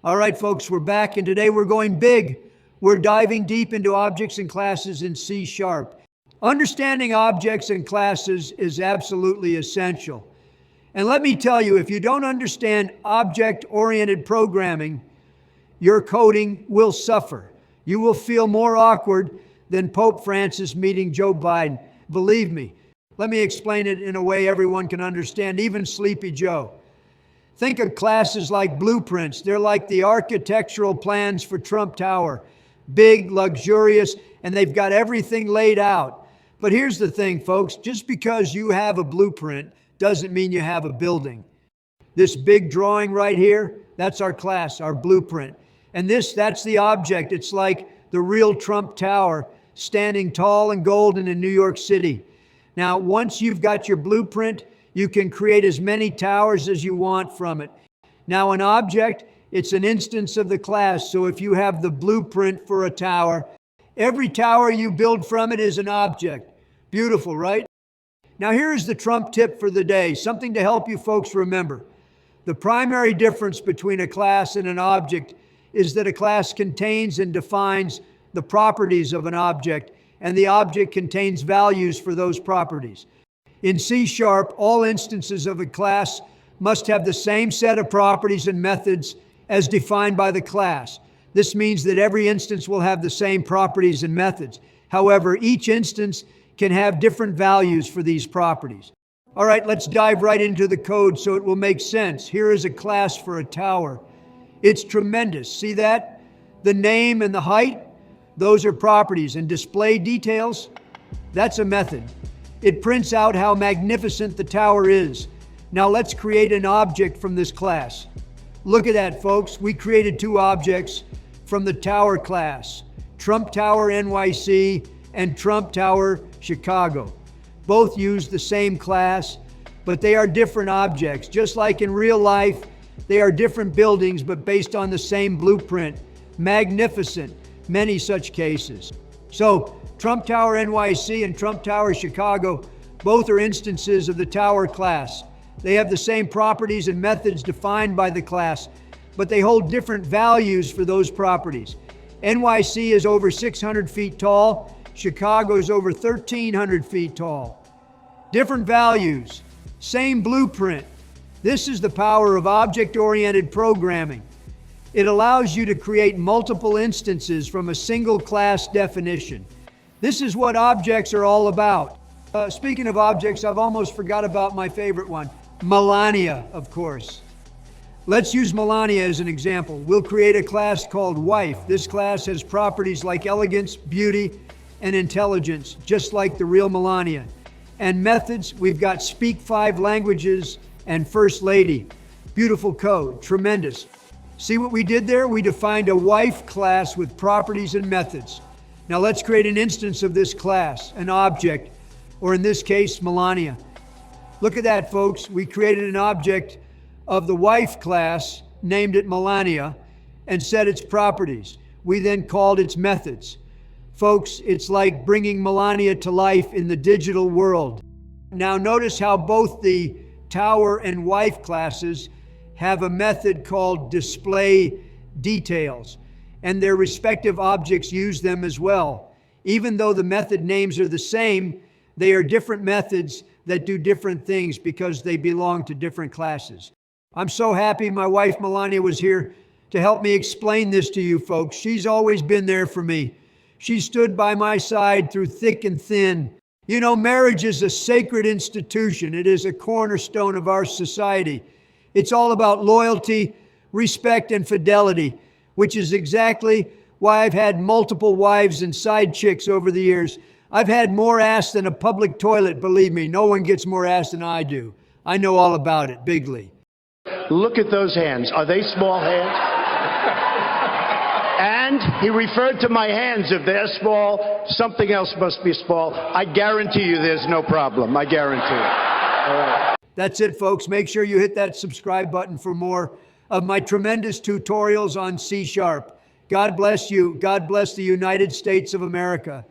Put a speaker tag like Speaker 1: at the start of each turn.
Speaker 1: All right, folks, we're back, and today we're going big. We're diving deep into objects and classes in C#. Understanding objects and classes is absolutely essential. And let me tell you, if you don't understand object-oriented programming, your coding will suffer. You will feel more awkward than Pope Francis meeting Joe Biden. Believe me. Let me explain it in a way everyone can understand, even Sleepy Joe. Think of classes like blueprints. They're like the architectural plans for Trump Tower. Big, luxurious, and they've got everything laid out. But here's the thing, folks. Just because you have a blueprint doesn't mean you have a building. This big drawing right here, that's our class, our blueprint. And that's the object. It's like the real Trump Tower standing tall and golden in New York City. Now, once you've got your blueprint, you can create as many towers as you want from it. Now, an object, it's an instance of the class. So if you have the blueprint for a tower, every tower you build from it is an object. Beautiful, right? Now, here's the Trump tip for the day, something to help you folks remember. The primary difference between a class and an object is that a class contains and defines the properties of an object, and the object contains values for those properties. In C#, all instances of a class must have the same set of properties and methods as defined by the class. This means that every instance will have the same properties and methods. However, each instance can have different values for these properties. All right, let's dive right into the code so it will make sense. Here is a class for a tower. It's tremendous. See that? The name and the height, those are properties. And display details, that's a method. It prints out how magnificent the tower is. Now let's create an object from this class. Look at that, folks. We created two objects from the tower class, Trump Tower NYC and Trump Tower Chicago. Both use the same class, but they are different objects. Just like in real life, they are different buildings, but based on the same blueprint. Magnificent, many such cases. So, Trump Tower NYC and Trump Tower Chicago, both are instances of the tower class. They have the same properties and methods defined by the class, but they hold different values for those properties. NYC is over 600 feet tall. Chicago is over 1,300 feet tall. Different values, same blueprint. This is the power of object-oriented programming. It allows you to create multiple instances from a single class definition. This is what objects are all about. Speaking of objects, I've almost forgot about my favorite one, Melania, of course. Let's use Melania as an example. We'll create a class called Wife. This class has properties like elegance, beauty, and intelligence, just like the real Melania. And methods, we've got speak 5 languages and First Lady. Beautiful code, tremendous. See what we did there? We defined a wife class with properties and methods. Now let's create an instance of this class, an object, or in this case, Melania. Look at that, folks. We created an object of the wife class, named it Melania, and set its properties. We then called its methods. Folks, it's like bringing Melania to life in the digital world. Now notice how both the tower and wife classes have a method called display details, and their respective objects use them as well. Even though the method names are the same, they are different methods that do different things because they belong to different classes. I'm so happy my wife Melania was here to help me explain this to you folks. She's always been there for me. She stood by my side through thick and thin. You know, marriage is a sacred institution. It is a cornerstone of our society. It's all about loyalty, respect, and fidelity, which is exactly why I've had multiple wives and side chicks over the years. I've had more ass than a public toilet, believe me. No one gets more ass than I do. I know all about it, bigly.
Speaker 2: Look at those hands. Are they small hands? And he referred to my hands. If they're small, something else must be small. I guarantee you there's no problem. I guarantee it. All right.
Speaker 1: That's it, folks. Make sure you hit that subscribe button for more of my tremendous tutorials on C#. God bless you. God bless the United States of America.